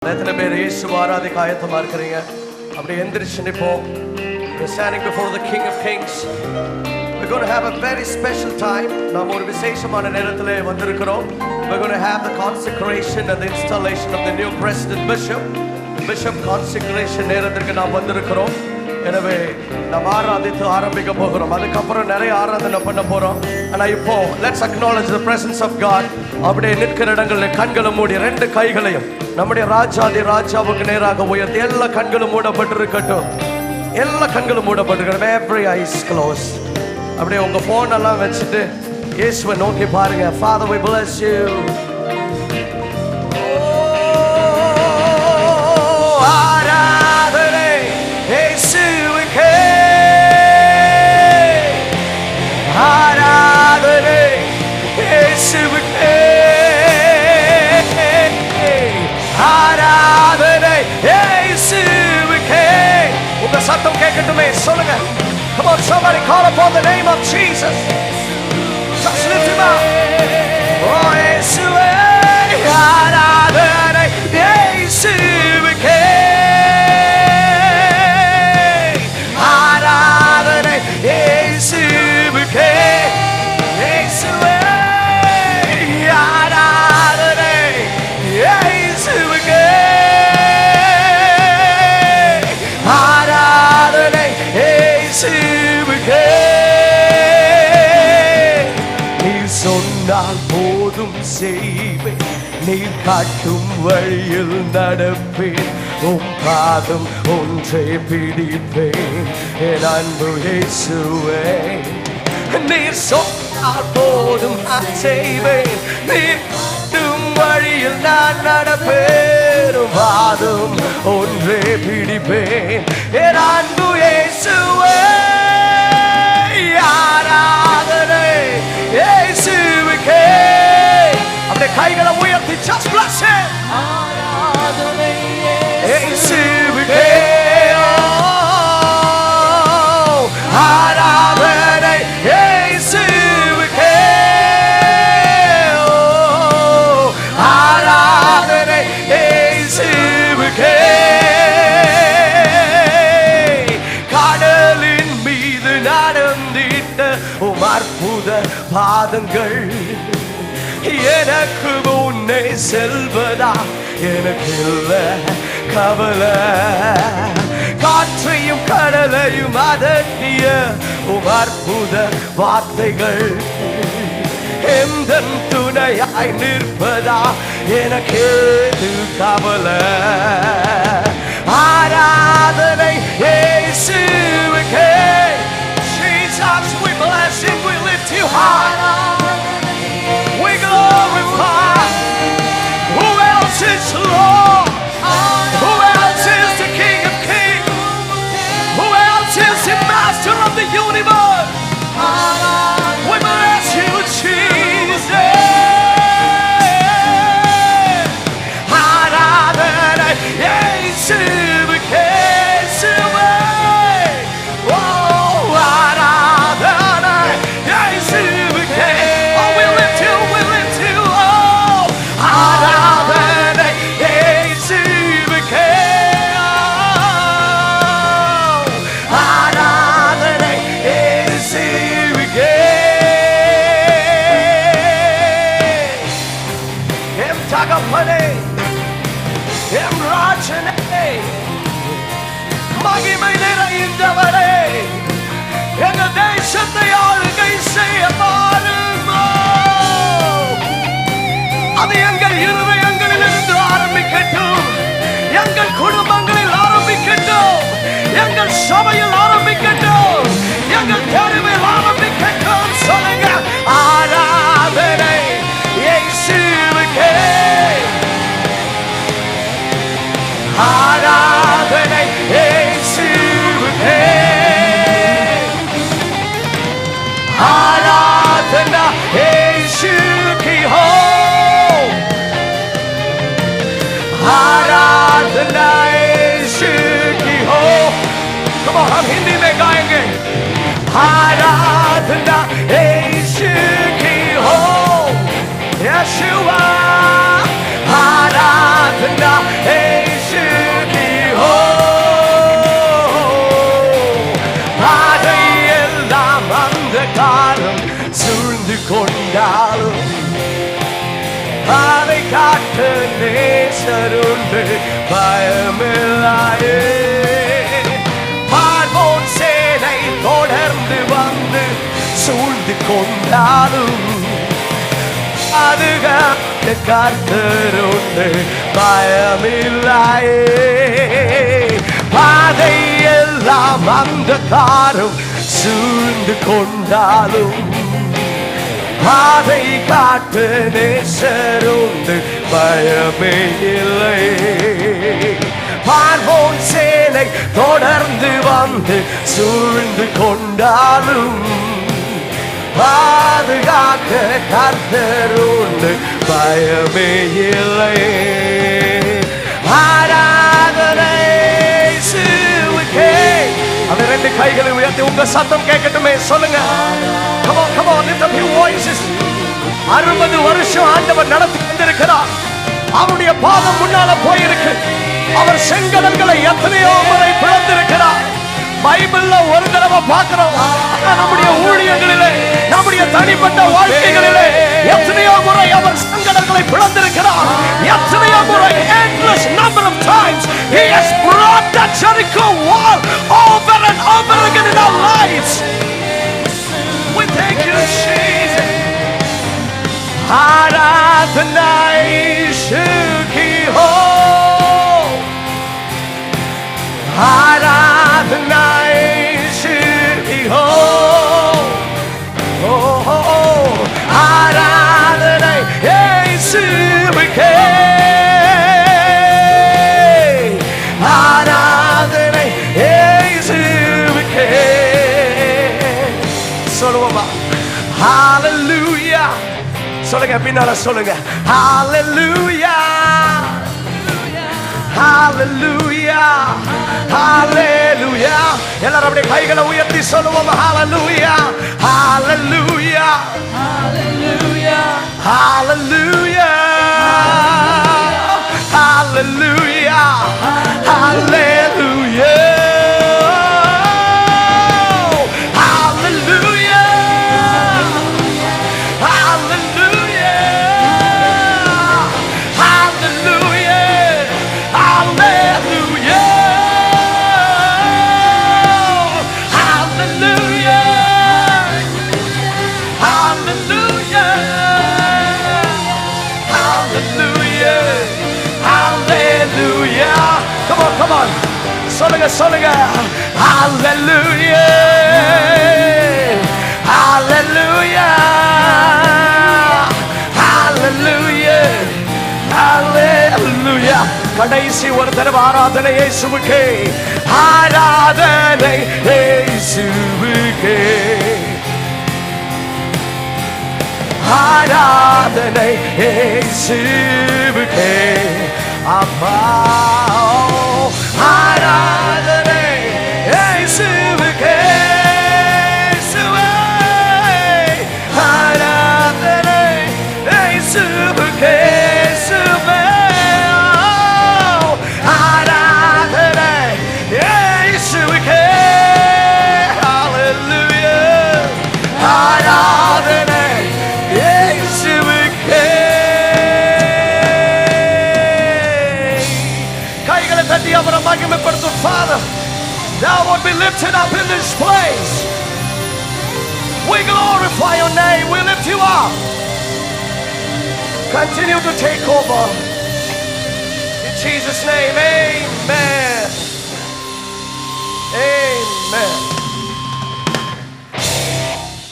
எத்தனை பேர் இயேசுவை ஆராதிக்க ஆயத்தமா இருக்கிறீங்க? அப்படியே எந்திரிச்சு நிப்போம். We're standing before the King of Kings. We're going to have a very special time. நாம் ஒரு விசேஷமான நேரத்திலே வந்திருக்கிறோம். We're going to have the consecration and the installation of the new president bishop consecration நேரத்திற்கு நாம் வந்திருக்கிறோம். எனவே நாம் ஆராதித்து ஆரம்பிக்க போகிறோம். அதுக்கப்புறம் நிறைய ஆராதனை பண்ண போறோம். ஆனா இப்போ let's acknowledge the presence of God. அப்படியே நிற்கிற இடங்களில் கண்களை மூடி ரெண்டு கைகளையும் நம்முடைய ராஜாதி ராஜாவுக்கு நேராக உயர்த்தி எல்லா கண்களும் மூடப்பட்டிருக்கட்டும். எல்லா கண்களும் மூடப்பட்டிருக்கட்டும். Every eyes closed. அப்படியே உங்க போன் எல்லாம் வச்சுட்டு இயேசுவை நோக்கி பாருங்க. Father, we bless you. சத்தம் கேட்கட்டுமே, சொல்லுங்க. Come on, somebody call upon the name of Jesus. Just lift him up. Oh, இயேசுவே, ஆராதனை இயேசுவுக்கே. ஆராதனை இயேசுவுக்கே. இயேசுவே, ஆராதனை இயேசுவுக்கே. நீர் சொன்னால் போதும் செய்வேன், நீர் காட்டும் வழியில் நடப்பேன், உம் பாதம் ஒன்றை பிடிப்பேன், என் அன்பு இயேசுவே. நீர் சொன்னால் போதும் நான் செய்வேன், நீர் காட்டும் வழியில் நான் நடப்பேன், உம் பாதம் ஒன்றை பிடிப்பேன், என் அன்பு இயேசுவே. ஆராதனை இயேசுவுக்கே. அப்படியே கைகளை உயர்த்தி just bless him. ஆராதனை இயேசுவுக்கே. ஆராதனை இயேசுவுக்கே. ஆராதனை இயேசுவுக்கே. கடலின் மீது நடந்திட்ட உம் அற்புத பாதங்கள் எனக்கு முன்னே செல்வதா எனக்கு இல்ல கவலை. காற்றையும் கடலையும் அதட்டிய உம் அற்புத வார்த்தைகள் எந்தன் துணையாய் நிற்பதா எனக்கு கவலை. ஆராதனை இயேசுவுக்கே. Jesus, we bless you, we lift you high, we glorify. Who else is Lord? Who else is the King of Kings? Who else is the Master of the universe? We bless you, Jesus. ஆராதனை இயேசுவுக்கே. மகிமை நிறைந்தவரே, எங்கள் தேசத்தை ஆளுகை செய்ய பாருமோ. அது எங்கள் இருதயங்களில் இருந்து ஆரம்பிக்கட்டும், எங்கள் குடும்பங்களில் ஆரம்பிக்கட்டும், எங்கள் சபையில் ஆரம்பிக்கட்டும், எங்கள் தெருவில் ஆரம்பிக்கட்டும். சொல்லுங்க. ஆராதனை இயேசுவுக்கே. ஆராதனை இயேசுவுக்கே. ஆராதனா இயேசுவுக்கே ஹோ. आराधना यीशु की हो. Come on, हम हिंदी में गाएंगे. आराधना यीशु की हो. यीशुआ आराधना கர்த்தருண்டு பயமில்லையே. பார்வோன் சேனை தொடர்ந்து வந்து சூழ்ந்து கொண்டாலும் பாதுகாக்க கர்த்தருண்டு பயமில்லையே. பாதை எல்லாம் அந்தகாரம் சூழ்ந்து கொண்டாலும் பாதை காட்டு நேசருண்டு பயமே இல்லை. பார்வோன் சேனை தொடர்ந்து வந்து சூழ்ந்து கொண்டாலும் பாதுகாக்க கர்த்தருண்டு பயமே இல்லை. ஆராதனை இயேசுவுக்கே. அந்த ரெண்டு கைகளை உயர்த்தி உங்க சத்தம் கேட்கட்டுமே, சொல்லுங்க. Come on, come on, lift up your voices. 60 வருஷம் ஆண்டவர் நடத்தி வந்திருக்கிறார். அவருடைய பாதம் முன்னால போயிருக்கு. அவர் செங்கடல்களை எத்தனையோ முறை பிளந்திருக்கிறார். பைபிள்ல ஒரு தடவை பார்க்கிறோம். நம்முடைய ஊழியங்களிலே, நம்முடைய தனிப்பட்ட வாழ்க்கைகளிலே எத்தனையோ முறை அவர் செங்கடல்களை பிளந்திருக்கிறார். எத்தனையோ முறை, endless number of times he has brought that Jericho wall over and over again in our lives. We thank you, Jesus. Aradhana Ishki ho, Aradhana Ishki ho, oh oh, Aradhana Ishki, Aradhana Ishki. சொல்லுவோமா? ஹalleluya. சொல்லுங்க, பின்னால சொல்லுங்க. ஹalleluya, ஹalleluya, ஹalleluya. எல்லாரும் அப்படியே கைகளை உயர்த்தி சொல்லுவோமா? ஹalleluya, ஹalleluya, ஹalleluya, ஹalleluya, ஹalleluya, ஹalleluya. Come on, சொல்லுங்க சொல்லுங்க. Hallelujah, hallelujah, hallelujah, hallelujah. கடைசி ஒரு தடவை ஆராதனை இயேசுவுக்கே, ஆராதனை இயேசுவுக்கே, ஆராதனை இயேசுவுக்கே. அப்பா, ஆராதனை இயேசுவுக்கே, ஆராதனை இயேசுவுக்கே, ஆராதனை இயேசுவுக்கே. Hallelujah, ஆராதனை இயேசுவுக்கே. கைகளை தட்டி அவரை மகிமைப்படுத்தும். Father, thou would be lifted up in this place. We glorify your name. We lift you up. Continue to take over. In Jesus' name, amen.